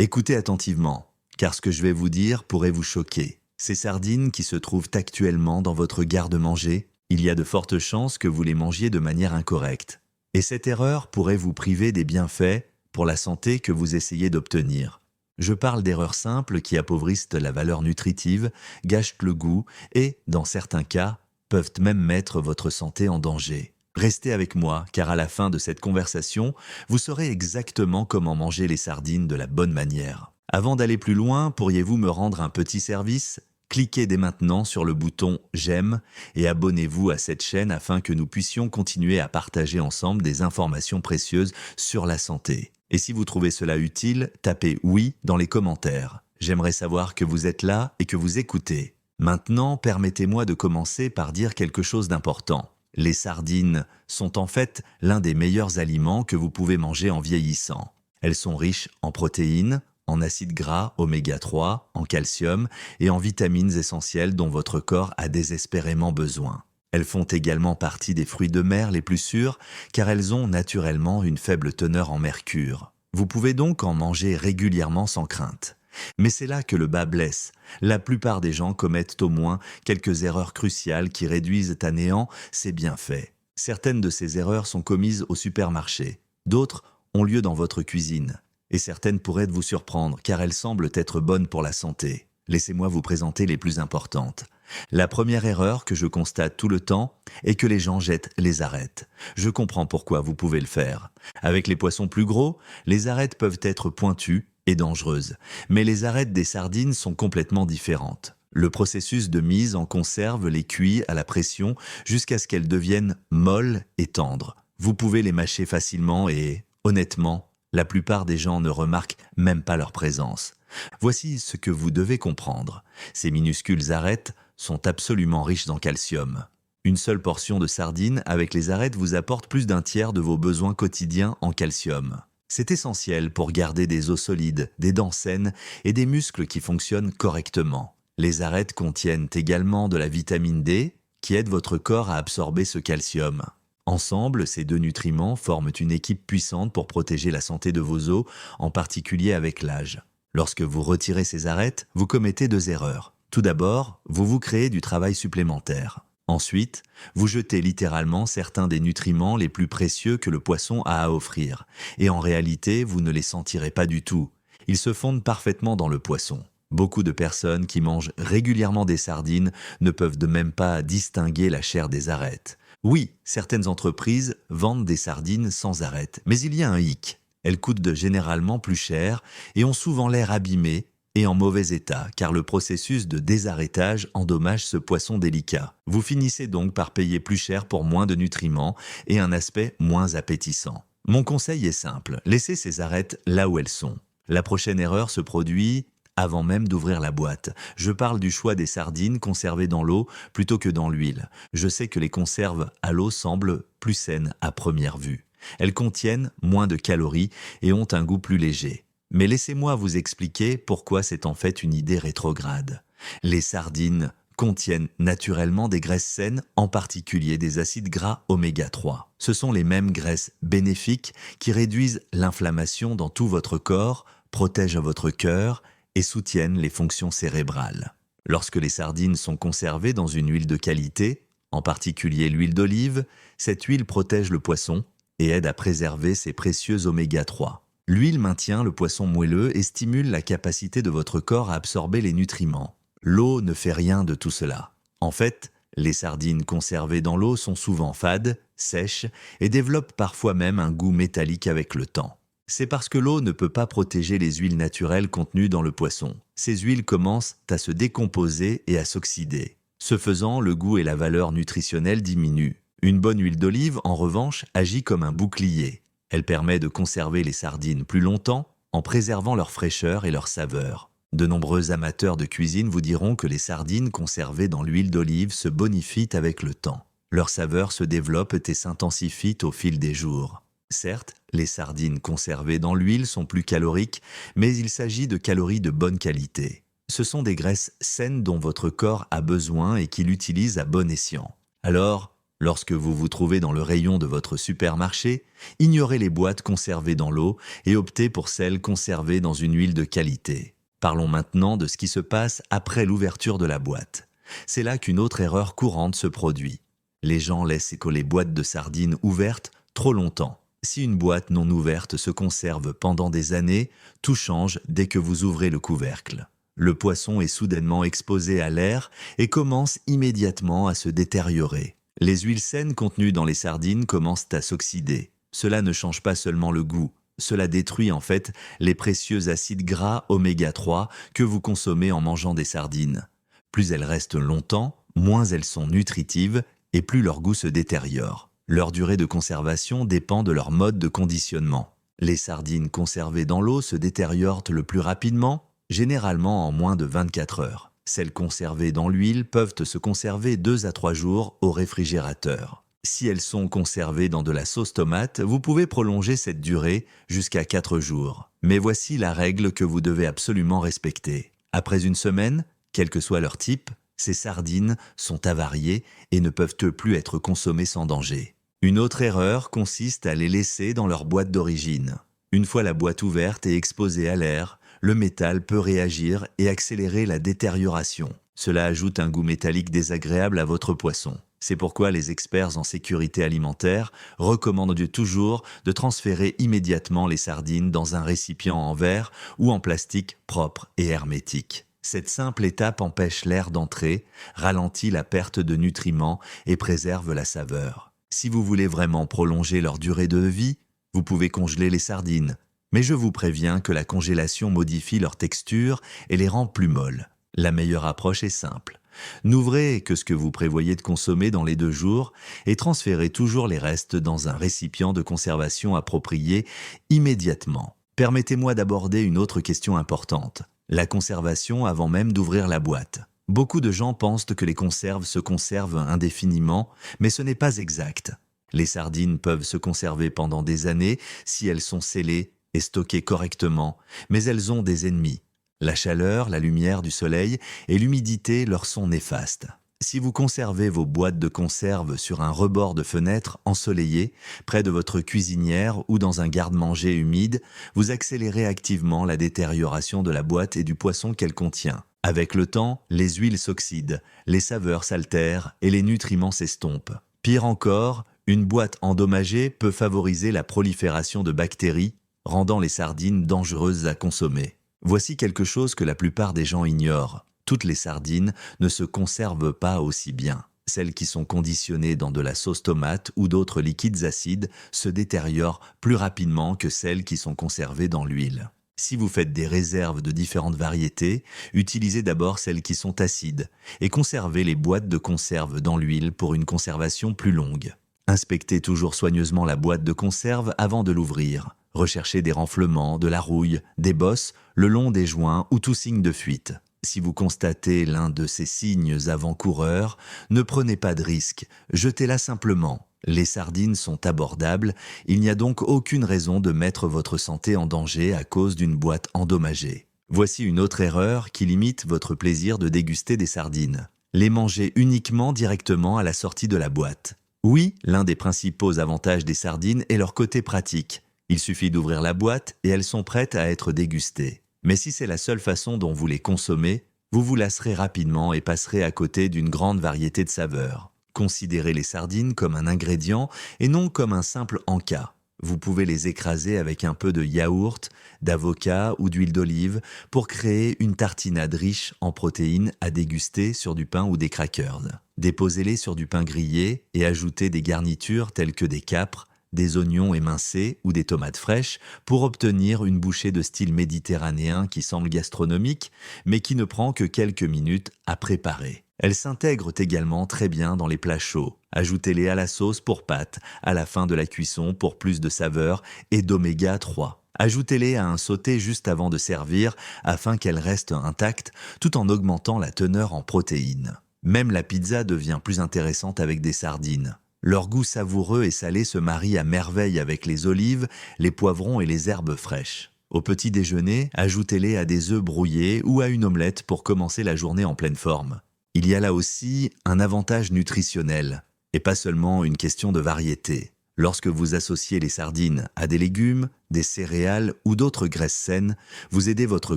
Écoutez attentivement, car ce que je vais vous dire pourrait vous choquer. Ces sardines qui se trouvent actuellement dans votre garde-manger, il y a de fortes chances que vous les mangiez de manière incorrecte. Et cette erreur pourrait vous priver des bienfaits pour la santé que vous essayez d'obtenir. Je parle d'erreurs simples qui appauvrissent la valeur nutritive, gâchent le goût et, dans certains cas, peuvent même mettre votre santé en danger. Restez avec moi, car à la fin de cette conversation, vous saurez exactement comment manger les sardines de la bonne manière. Avant d'aller plus loin, pourriez-vous me rendre un petit service ? Cliquez dès maintenant sur le bouton « J'aime » et abonnez-vous à cette chaîne afin que nous puissions continuer à partager ensemble des informations précieuses sur la santé. Et si vous trouvez cela utile, tapez « Oui » dans les commentaires. J'aimerais savoir que vous êtes là et que vous écoutez. Maintenant, permettez-moi de commencer par dire quelque chose d'important. Les sardines sont en fait l'un des meilleurs aliments que vous pouvez manger en vieillissant. Elles sont riches en protéines, en acides gras oméga 3, en calcium et en vitamines essentielles dont votre corps a désespérément besoin. Elles font également partie des fruits de mer les plus sûrs car elles ont naturellement une faible teneur en mercure. Vous pouvez donc en manger régulièrement sans crainte. Mais c'est là que le bât blesse. La plupart des gens commettent au moins quelques erreurs cruciales qui réduisent à néant ces bienfaits. Certaines de ces erreurs sont commises au supermarché, d'autres ont lieu dans votre cuisine. Et certaines pourraient vous surprendre car elles semblent être bonnes pour la santé. Laissez-moi vous présenter les plus importantes. La première erreur que je constate tout le temps est que les gens jettent les arêtes. Je comprends pourquoi vous pouvez le faire. Avec les poissons plus gros, les arêtes peuvent être pointues et dangereuses. Mais les arêtes des sardines sont complètement différentes. Le processus de mise en conserve les cuit à la pression jusqu'à ce qu'elles deviennent molles et tendres. Vous pouvez les mâcher facilement et, honnêtement, la plupart des gens ne remarquent même pas leur présence. Voici ce que vous devez comprendre. Ces minuscules arêtes sont absolument riches en calcium. Une seule portion de sardines avec les arêtes vous apporte plus d'un tiers de vos besoins quotidiens en calcium. C'est essentiel pour garder des os solides, des dents saines et des muscles qui fonctionnent correctement. Les arêtes contiennent également de la vitamine D qui aide votre corps à absorber ce calcium. Ensemble, ces deux nutriments forment une équipe puissante pour protéger la santé de vos os, en particulier avec l'âge. Lorsque vous retirez ces arêtes, vous commettez deux erreurs. Tout d'abord, vous créez du travail supplémentaire. Ensuite, vous jetez littéralement certains des nutriments les plus précieux que le poisson a à offrir. Et en réalité, vous ne les sentirez pas du tout. Ils se fondent parfaitement dans le poisson. Beaucoup de personnes qui mangent régulièrement des sardines ne peuvent de même pas distinguer la chair des arêtes. Oui, certaines entreprises vendent des sardines sans arêtes, mais il y a un hic. Elles coûtent généralement plus cher et ont souvent l'air abîmées et en mauvais état, car le processus de désarêtage endommage ce poisson délicat. Vous finissez donc par payer plus cher pour moins de nutriments et un aspect moins appétissant. Mon conseil est simple, laissez ces arêtes là où elles sont. La prochaine erreur se produit avant même d'ouvrir la boîte. Je parle du choix des sardines conservées dans l'eau plutôt que dans l'huile. Je sais que les conserves à l'eau semblent plus saines à première vue. Elles contiennent moins de calories et ont un goût plus léger. Mais laissez-moi vous expliquer pourquoi c'est en fait une idée rétrograde. Les sardines contiennent naturellement des graisses saines, en particulier des acides gras oméga 3. Ce sont les mêmes graisses bénéfiques qui réduisent l'inflammation dans tout votre corps, protègent votre cœur et soutiennent les fonctions cérébrales. Lorsque les sardines sont conservées dans une huile de qualité, en particulier l'huile d'olive, cette huile protège le poisson et aide à préserver ses précieux oméga 3. L'huile maintient le poisson moelleux et stimule la capacité de votre corps à absorber les nutriments. L'eau ne fait rien de tout cela. En fait, les sardines conservées dans l'eau sont souvent fades, sèches et développent parfois même un goût métallique avec le temps. C'est parce que l'eau ne peut pas protéger les huiles naturelles contenues dans le poisson. Ces huiles commencent à se décomposer et à s'oxyder. Ce faisant, le goût et la valeur nutritionnelle diminuent. Une bonne huile d'olive, en revanche, agit comme un bouclier. Elle permet de conserver les sardines plus longtemps en préservant leur fraîcheur et leur saveur. De nombreux amateurs de cuisine vous diront que les sardines conservées dans l'huile d'olive se bonifient avec le temps. Leur saveur se développe et s'intensifie au fil des jours. Certes, les sardines conservées dans l'huile sont plus caloriques, mais il s'agit de calories de bonne qualité. Ce sont des graisses saines dont votre corps a besoin et qu'il utilise à bon escient. Alors, Lorsque vous vous trouvez dans le rayon de votre supermarché, ignorez les boîtes conservées dans l'eau et optez pour celles conservées dans une huile de qualité. Parlons maintenant de ce qui se passe après l'ouverture de la boîte. C'est là qu'une autre erreur courante se produit. Les gens laissent les boîtes de sardines ouvertes trop longtemps. Si une boîte non ouverte se conserve pendant des années, tout change dès que vous ouvrez le couvercle. Le poisson est soudainement exposé à l'air et commence immédiatement à se détériorer. Les huiles saines contenues dans les sardines commencent à s'oxyder. Cela ne change pas seulement le goût, cela détruit en fait les précieux acides gras oméga 3 que vous consommez en mangeant des sardines. Plus elles restent longtemps, moins elles sont nutritives et plus leur goût se détériore. Leur durée de conservation dépend de leur mode de conditionnement. Les sardines conservées dans l'eau se détériorent le plus rapidement, généralement en moins de 24 heures. Celles conservées dans l'huile peuvent se conserver 2 à 3 jours au réfrigérateur. Si elles sont conservées dans de la sauce tomate, vous pouvez prolonger cette durée jusqu'à 4 jours. Mais voici la règle que vous devez absolument respecter. Après une semaine, quel que soit leur type, ces sardines sont avariées et ne peuvent plus être consommées sans danger. Une autre erreur consiste à les laisser dans leur boîte d'origine. Une fois la boîte ouverte et exposée à l'air, le métal peut réagir et accélérer la détérioration. Cela ajoute un goût métallique désagréable à votre poisson. C'est pourquoi les experts en sécurité alimentaire recommandent toujours de transférer immédiatement les sardines dans un récipient en verre ou en plastique propre et hermétique. Cette simple étape empêche l'air d'entrer, ralentit la perte de nutriments et préserve la saveur. Si vous voulez vraiment prolonger leur durée de vie, vous pouvez congeler les sardines. Mais je vous préviens que la congélation modifie leur texture et les rend plus molles. La meilleure approche est simple. N'ouvrez que ce que vous prévoyez de consommer dans les 2 jours et transférez toujours les restes dans un récipient de conservation approprié immédiatement. Permettez-moi d'aborder une autre question importante. La conservation avant même d'ouvrir la boîte. Beaucoup de gens pensent que les conserves se conservent indéfiniment, mais ce n'est pas exact. Les sardines peuvent se conserver pendant des années si elles sont scellées et stockées correctement, mais elles ont des ennemis. La chaleur, la lumière du soleil et l'humidité leur sont néfastes. Si vous conservez vos boîtes de conserve sur un rebord de fenêtre ensoleillé, près de votre cuisinière ou dans un garde-manger humide, vous accélérez activement la détérioration de la boîte et du poisson qu'elle contient. Avec le temps, les huiles s'oxydent, les saveurs s'altèrent et les nutriments s'estompent. Pire encore, une boîte endommagée peut favoriser la prolifération de bactéries, rendant les sardines dangereuses à consommer. Voici quelque chose que la plupart des gens ignorent. Toutes les sardines ne se conservent pas aussi bien. Celles qui sont conditionnées dans de la sauce tomate ou d'autres liquides acides se détériorent plus rapidement que celles qui sont conservées dans l'huile. Si vous faites des réserves de différentes variétés, utilisez d'abord celles qui sont acides et conservez les boîtes de conserve dans l'huile pour une conservation plus longue. Inspectez toujours soigneusement la boîte de conserve avant de l'ouvrir. Recherchez des renflements, de la rouille, des bosses le long des joints ou tout signe de fuite. Si vous constatez l'un de ces signes avant-coureurs, ne prenez pas de risque, jetez-la simplement. Les sardines sont abordables, il n'y a donc aucune raison de mettre votre santé en danger à cause d'une boîte endommagée. Voici une autre erreur qui limite votre plaisir de déguster des sardines. Les manger uniquement directement à la sortie de la boîte. Oui, l'un des principaux avantages des sardines est leur côté pratique. Il suffit d'ouvrir la boîte et elles sont prêtes à être dégustées. Mais si c'est la seule façon dont vous les consommez, vous vous lasserez rapidement et passerez à côté d'une grande variété de saveurs. Considérez les sardines comme un ingrédient et non comme un simple encas. Vous pouvez les écraser avec un peu de yaourt, d'avocat ou d'huile d'olive pour créer une tartinade riche en protéines à déguster sur du pain ou des crackers. Déposez-les sur du pain grillé et ajoutez des garnitures telles que des capres, des oignons émincés ou des tomates fraîches pour obtenir une bouchée de style méditerranéen qui semble gastronomique, mais qui ne prend que quelques minutes à préparer. Elles s'intègrent également très bien dans les plats chauds. Ajoutez-les à la sauce pour pâtes, à la fin de la cuisson pour plus de saveur et d'oméga 3. Ajoutez-les à un sauté juste avant de servir afin qu'elles restent intactes tout en augmentant la teneur en protéines. Même la pizza devient plus intéressante avec des sardines. Leur goût savoureux et salé se marie à merveille avec les olives, les poivrons et les herbes fraîches. Au petit déjeuner, ajoutez-les à des œufs brouillés ou à une omelette pour commencer la journée en pleine forme. Il y a là aussi un avantage nutritionnel. et pas seulement une question de variété. Lorsque vous associez les sardines à des légumes, des céréales ou d'autres graisses saines, vous aidez votre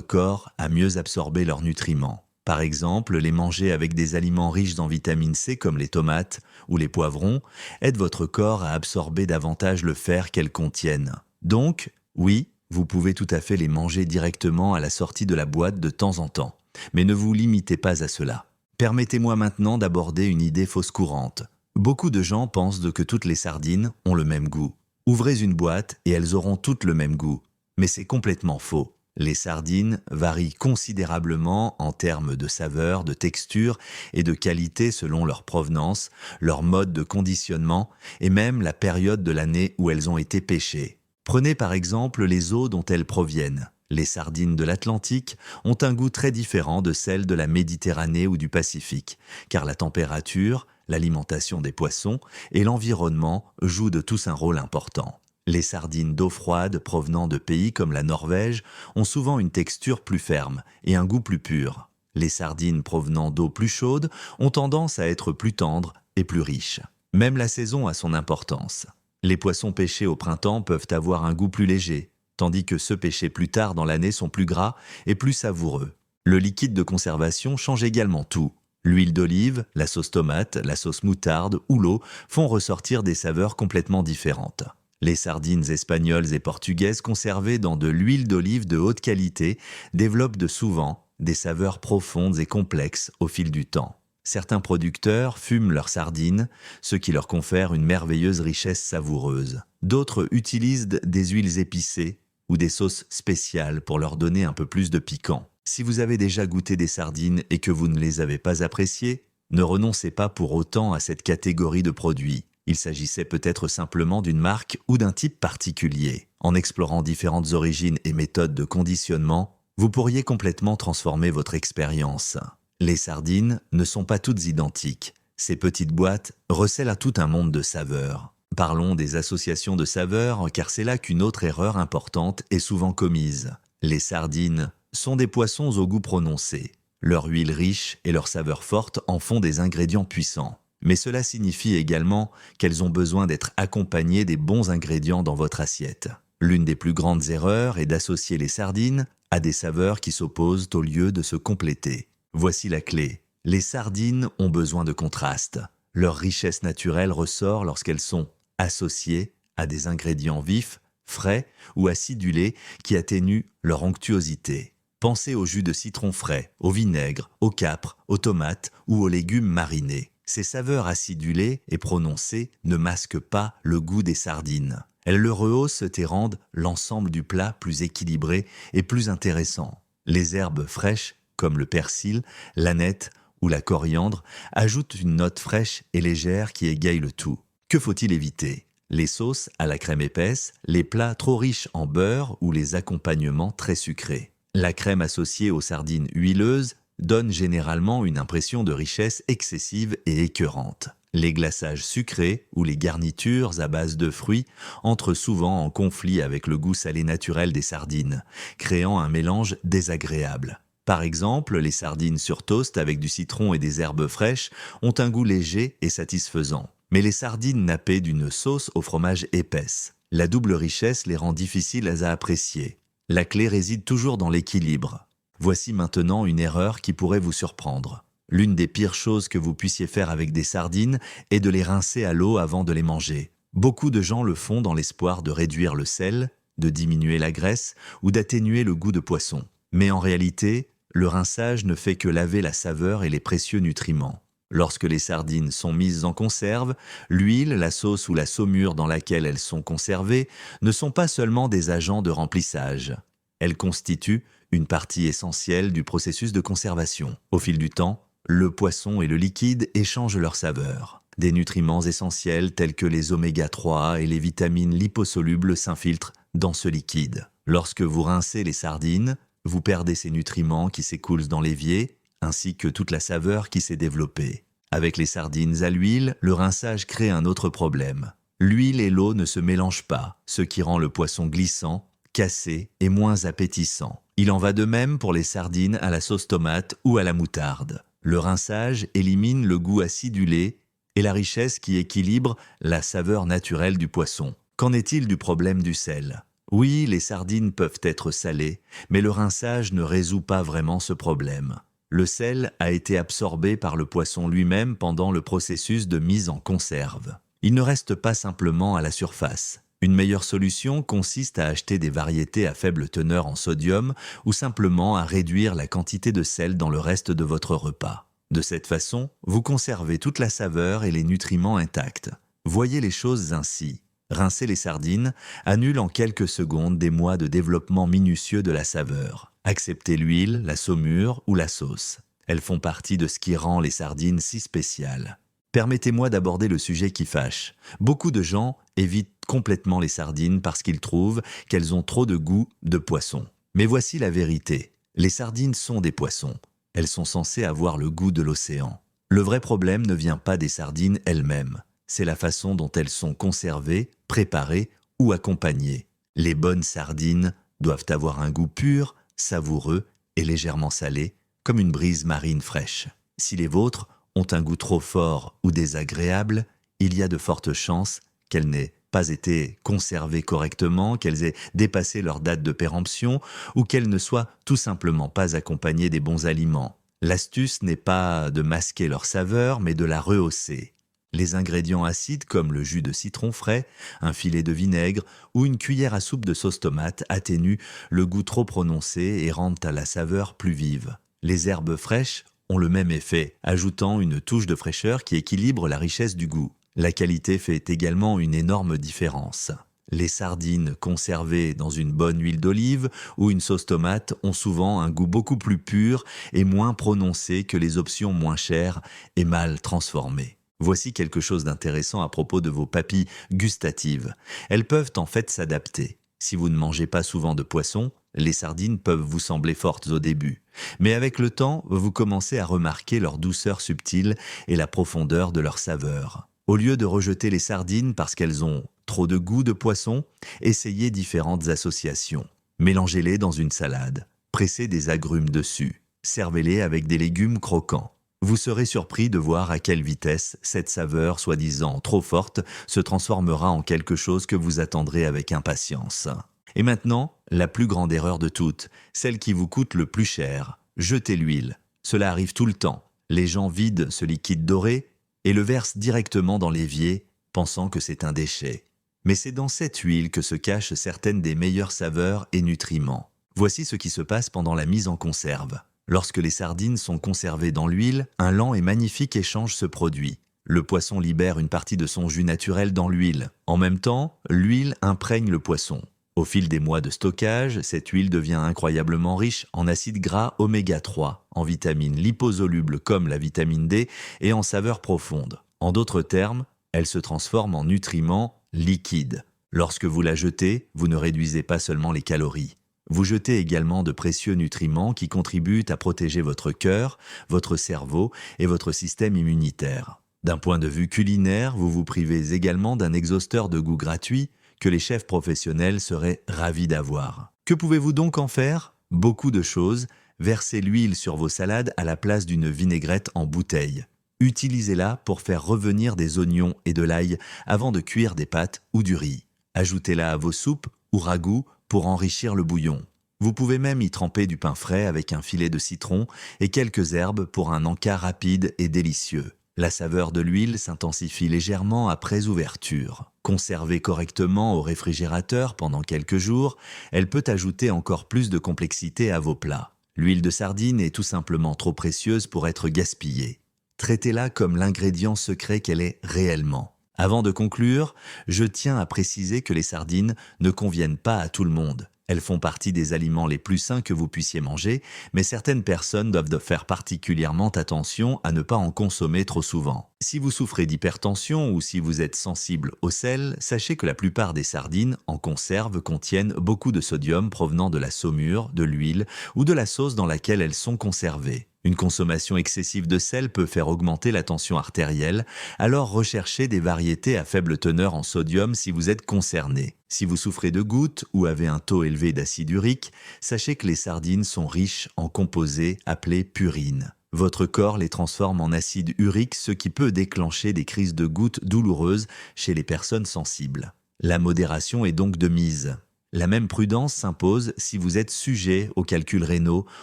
corps à mieux absorber leurs nutriments. Par exemple, les manger avec des aliments riches en vitamine C comme les tomates ou les poivrons aide votre corps à absorber davantage le fer qu'elles contiennent. Donc, oui, vous pouvez tout à fait les manger directement à la sortie de la boîte de temps en temps. Mais ne vous limitez pas à cela. Permettez-moi maintenant d'aborder une idée fausse courante. Beaucoup de gens pensent que toutes les sardines ont le même goût. Ouvrez une boîte et elles auront toutes le même goût. Mais c'est complètement faux. Les sardines varient considérablement en termes de saveur, de texture et de qualité selon leur provenance, leur mode de conditionnement et même la période de l'année où elles ont été pêchées. Prenez par exemple les eaux dont elles proviennent. Les sardines de l'Atlantique ont un goût très différent de celles de la Méditerranée ou du Pacifique, car la température, l'alimentation des poissons et l'environnement jouent de tous un rôle important. Les sardines d'eau froide provenant de pays comme la Norvège ont souvent une texture plus ferme et un goût plus pur. Les sardines provenant d'eau plus chaude ont tendance à être plus tendres et plus riches. Même la saison a son importance. Les poissons pêchés au printemps peuvent avoir un goût plus léger, tandis que ceux pêchés plus tard dans l'année sont plus gras et plus savoureux. Le liquide de conservation change également tout. L'huile d'olive, la sauce tomate, la sauce moutarde ou l'eau font ressortir des saveurs complètement différentes. Les sardines espagnoles et portugaises conservées dans de l'huile d'olive de haute qualité développent souvent des saveurs profondes et complexes au fil du temps. Certains producteurs fument leurs sardines, ce qui leur confère une merveilleuse richesse savoureuse. D'autres utilisent des huiles épicées ou des sauces spéciales pour leur donner un peu plus de piquant. Si vous avez déjà goûté des sardines et que vous ne les avez pas appréciées, ne renoncez pas pour autant à cette catégorie de produits. Il s'agissait peut-être simplement d'une marque ou d'un type particulier. En explorant différentes origines et méthodes de conditionnement, vous pourriez complètement transformer votre expérience. Les sardines ne sont pas toutes identiques. Ces petites boîtes recèlent à tout un monde de saveurs. Parlons des associations de saveurs, car c'est là qu'une autre erreur importante est souvent commise. Les sardines sont des poissons au goût prononcé. Leur huile riche et leur saveur forte en font des ingrédients puissants. Mais cela signifie également qu'elles ont besoin d'être accompagnées des bons ingrédients dans votre assiette. L'une des plus grandes erreurs est d'associer les sardines à des saveurs qui s'opposent au lieu de se compléter. Voici la clé. Les sardines ont besoin de contraste. Leur richesse naturelle ressort lorsqu'elles sont associées à des ingrédients vifs, frais ou acidulés qui atténuent leur onctuosité. Pensez au jus de citron frais, au vinaigre, au capre, aux tomates ou aux légumes marinés. Ces saveurs acidulées et prononcées ne masquent pas le goût des sardines. Elles le rehaussent et rendent l'ensemble du plat plus équilibré et plus intéressant. Les herbes fraîches, comme le persil, l'aneth ou la coriandre, ajoutent une note fraîche et légère qui égaye le tout. Que faut-il éviter ? Les sauces à la crème épaisse, les plats trop riches en beurre ou les accompagnements très sucrés. La crème associée aux sardines huileuses donne généralement une impression de richesse excessive et écœurante. Les glaçages sucrés ou les garnitures à base de fruits entrent souvent en conflit avec le goût salé naturel des sardines, créant un mélange désagréable. Par exemple, les sardines sur toast avec du citron et des herbes fraîches ont un goût léger et satisfaisant. Mais les sardines nappées d'une sauce au fromage épaisse, la double richesse les rend difficiles à apprécier. La clé réside toujours dans l'équilibre. Voici maintenant une erreur qui pourrait vous surprendre. L'une des pires choses que vous puissiez faire avec des sardines est de les rincer à l'eau avant de les manger. Beaucoup de gens le font dans l'espoir de réduire le sel, de diminuer la graisse ou d'atténuer le goût de poisson. Mais en réalité, le rinçage ne fait que laver la saveur et les précieux nutriments. Lorsque les sardines sont mises en conserve, l'huile, la sauce ou la saumure dans laquelle elles sont conservées ne sont pas seulement des agents de remplissage. Elles constituent une partie essentielle du processus de conservation. Au fil du temps, le poisson et le liquide échangent leur saveur. Des nutriments essentiels tels que les oméga 3 et les vitamines liposolubles s'infiltrent dans ce liquide. Lorsque vous rincez les sardines, vous perdez ces nutriments qui s'écoulent dans l'évier, ainsi que toute la saveur qui s'est développée. Avec les sardines à l'huile, le rinçage crée un autre problème. L'huile et l'eau ne se mélangent pas, ce qui rend le poisson glissant, cassé et moins appétissant. Il en va de même pour les sardines à la sauce tomate ou à la moutarde. Le rinçage élimine le goût acidulé et la richesse qui équilibre la saveur naturelle du poisson. Qu'en est-il du problème du sel? Oui, les sardines peuvent être salées, mais le rinçage ne résout pas vraiment ce problème. Le sel a été absorbé par le poisson lui-même pendant le processus de mise en conserve. Il ne reste pas simplement à la surface. Une meilleure solution consiste à acheter des variétés à faible teneur en sodium ou simplement à réduire la quantité de sel dans le reste de votre repas. De cette façon, vous conservez toute la saveur et les nutriments intacts. Voyez les choses ainsi. Rincer les sardines annule en quelques secondes des mois de développement minutieux de la saveur. Acceptez l'huile, la saumure ou la sauce. Elles font partie de ce qui rend les sardines si spéciales. Permettez-moi d'aborder le sujet qui fâche. Beaucoup de gens évitent complètement les sardines parce qu'ils trouvent qu'elles ont trop de goût de poisson. Mais voici la vérité. Les sardines sont des poissons. Elles sont censées avoir le goût de l'océan. Le vrai problème ne vient pas des sardines elles-mêmes. C'est la façon dont elles sont conservées, préparées ou accompagnées. Les bonnes sardines doivent avoir un goût pur, savoureux et légèrement salé, comme une brise marine fraîche. Si les vôtres ont un goût trop fort ou désagréable, il y a de fortes chances qu'elles n'aient pas été conservées correctement, qu'elles aient dépassé leur date de péremption ou qu'elles ne soient tout simplement pas accompagnées des bons aliments. L'astuce n'est pas de masquer leur saveur, mais de la rehausser. Les ingrédients acides comme le jus de citron frais, un filet de vinaigre ou une cuillère à soupe de sauce tomate atténuent le goût trop prononcé et rendent à la saveur plus vive. Les herbes fraîches ont le même effet, ajoutant une touche de fraîcheur qui équilibre la richesse du goût. La qualité fait également une énorme différence. Les sardines conservées dans une bonne huile d'olive ou une sauce tomate ont souvent un goût beaucoup plus pur et moins prononcé que les options moins chères et mal transformées. Voici quelque chose d'intéressant à propos de vos papilles gustatives. Elles peuvent en fait s'adapter. Si vous ne mangez pas souvent de poisson, les sardines peuvent vous sembler fortes au début. Mais avec le temps, vous commencez à remarquer leur douceur subtile et la profondeur de leur saveur. Au lieu de rejeter les sardines parce qu'elles ont trop de goût de poisson, essayez différentes associations. Mélangez-les dans une salade. Pressez des agrumes dessus. Servez-les avec des légumes croquants. Vous serez surpris de voir à quelle vitesse cette saveur, soi-disant trop forte, se transformera en quelque chose que vous attendrez avec impatience. Et maintenant, la plus grande erreur de toutes, celle qui vous coûte le plus cher, jetez l'huile. Cela arrive tout le temps. Les gens vident ce liquide doré et le versent directement dans l'évier, pensant que c'est un déchet. Mais c'est dans cette huile que se cachent certaines des meilleures saveurs et nutriments. Voici ce qui se passe pendant la mise en conserve. Lorsque les sardines sont conservées dans l'huile, un lent et magnifique échange se produit. Le poisson libère une partie de son jus naturel dans l'huile. En même temps, l'huile imprègne le poisson. Au fil des mois de stockage, cette huile devient incroyablement riche en acides gras oméga 3, en vitamines liposolubles comme la vitamine D et en saveurs profondes. En d'autres termes, elle se transforme en nutriments liquides. Lorsque vous la jetez, vous ne réduisez pas seulement les calories. Vous jetez également de précieux nutriments qui contribuent à protéger votre cœur, votre cerveau et votre système immunitaire. D'un point de vue culinaire, vous vous privez également d'un exhausteur de goût gratuit que les chefs professionnels seraient ravis d'avoir. Que pouvez-vous donc en faire? Beaucoup de choses. Versez l'huile sur vos salades à la place d'une vinaigrette en bouteille. Utilisez-la pour faire revenir des oignons et de l'ail avant de cuire des pâtes ou du riz. Ajoutez-la à vos soupes ou ragoûts pour enrichir le bouillon. Vous pouvez même y tremper du pain frais avec un filet de citron et quelques herbes pour un encas rapide et délicieux. La saveur de l'huile s'intensifie légèrement après ouverture. Conservée correctement au réfrigérateur pendant quelques jours, elle peut ajouter encore plus de complexité à vos plats. L'huile de sardine est tout simplement trop précieuse pour être gaspillée. Traitez-la comme l'ingrédient secret qu'elle est réellement. Avant de conclure, je tiens à préciser que les sardines ne conviennent pas à tout le monde. Elles font partie des aliments les plus sains que vous puissiez manger, mais certaines personnes doivent faire particulièrement attention à ne pas en consommer trop souvent. Si vous souffrez d'hypertension ou si vous êtes sensible au sel, sachez que la plupart des sardines en conserve contiennent beaucoup de sodium provenant de la saumure, de l'huile ou de la sauce dans laquelle elles sont conservées. Une consommation excessive de sel peut faire augmenter la tension artérielle, alors recherchez des variétés à faible teneur en sodium si vous êtes concerné. Si vous souffrez de gouttes ou avez un taux élevé d'acide urique, sachez que les sardines sont riches en composés appelés purines. Votre corps les transforme en acide urique, ce qui peut déclencher des crises de gouttes douloureuses chez les personnes sensibles. La modération est donc de mise. La même prudence s'impose si vous êtes sujet aux calculs rénaux,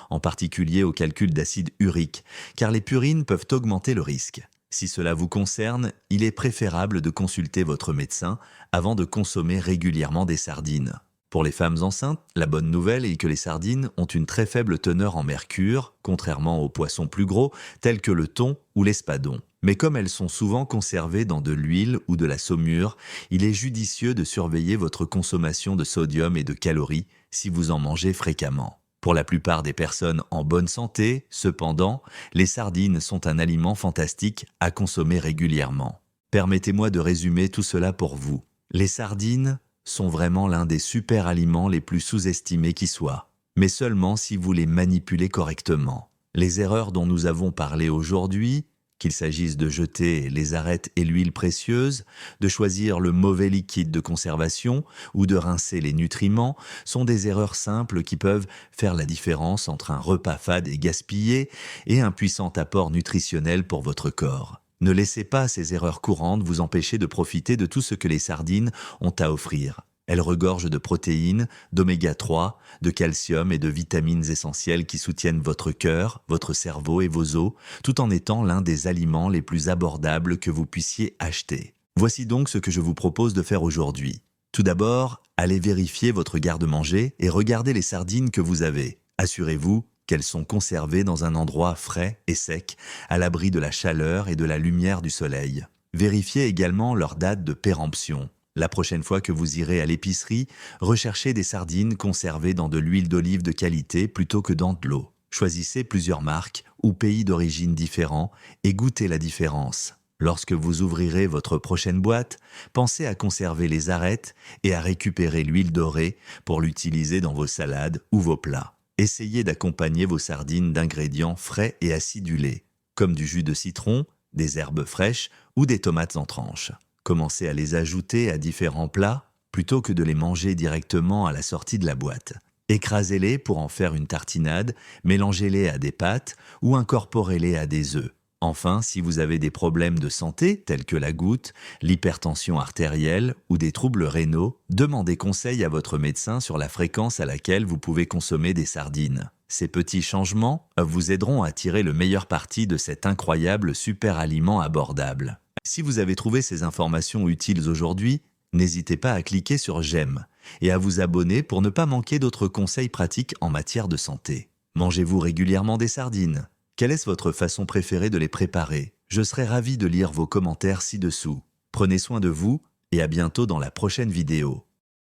en particulier aux calculs d'acide urique, car les purines peuvent augmenter le risque. Si cela vous concerne, il est préférable de consulter votre médecin avant de consommer régulièrement des sardines. Pour les femmes enceintes, la bonne nouvelle est que les sardines ont une très faible teneur en mercure, contrairement aux poissons plus gros tels que le thon ou l'espadon. Mais comme elles sont souvent conservées dans de l'huile ou de la saumure, il est judicieux de surveiller votre consommation de sodium et de calories si vous en mangez fréquemment. Pour la plupart des personnes en bonne santé, cependant, les sardines sont un aliment fantastique à consommer régulièrement. Permettez-moi de résumer tout cela pour vous. Les sardines sont vraiment l'un des super aliments les plus sous-estimés qui soit, mais seulement si vous les manipulez correctement. Les erreurs dont nous avons parlé aujourd'hui, qu'il s'agisse de jeter les arêtes et l'huile précieuse, de choisir le mauvais liquide de conservation ou de rincer les nutriments, sont des erreurs simples qui peuvent faire la différence entre un repas fade et gaspillé et un puissant apport nutritionnel pour votre corps. Ne laissez pas ces erreurs courantes vous empêcher de profiter de tout ce que les sardines ont à offrir. Elles regorgent de protéines, d'oméga 3, de calcium et de vitamines essentielles qui soutiennent votre cœur, votre cerveau et vos os, tout en étant l'un des aliments les plus abordables que vous puissiez acheter. Voici donc ce que je vous propose de faire aujourd'hui. Tout d'abord, allez vérifier votre garde-manger et regardez les sardines que vous avez. Assurez-vous qu'elles sont conservées dans un endroit frais et sec, à l'abri de la chaleur et de la lumière du soleil. Vérifiez également leur date de péremption. La prochaine fois que vous irez à l'épicerie, recherchez des sardines conservées dans de l'huile d'olive de qualité plutôt que dans de l'eau. Choisissez plusieurs marques ou pays d'origine différents et goûtez la différence. Lorsque vous ouvrirez votre prochaine boîte, pensez à conserver les arêtes et à récupérer l'huile dorée pour l'utiliser dans vos salades ou vos plats. Essayez d'accompagner vos sardines d'ingrédients frais et acidulés, comme du jus de citron, des herbes fraîches ou des tomates en tranches. Commencez à les ajouter à différents plats plutôt que de les manger directement à la sortie de la boîte. Écrasez-les pour en faire une tartinade, mélangez-les à des pâtes ou incorporez-les à des œufs. Enfin, si vous avez des problèmes de santé tels que la goutte, l'hypertension artérielle ou des troubles rénaux, demandez conseil à votre médecin sur la fréquence à laquelle vous pouvez consommer des sardines. Ces petits changements vous aideront à tirer le meilleur parti de cet incroyable super aliment abordable. Si vous avez trouvé ces informations utiles aujourd'hui, n'hésitez pas à cliquer sur j'aime et à vous abonner pour ne pas manquer d'autres conseils pratiques en matière de santé. Mangez-vous régulièrement des sardines ? Quelle est votre façon préférée de les préparer? Je serai ravi de lire vos commentaires ci-dessous. Prenez soin de vous et à bientôt dans la prochaine vidéo.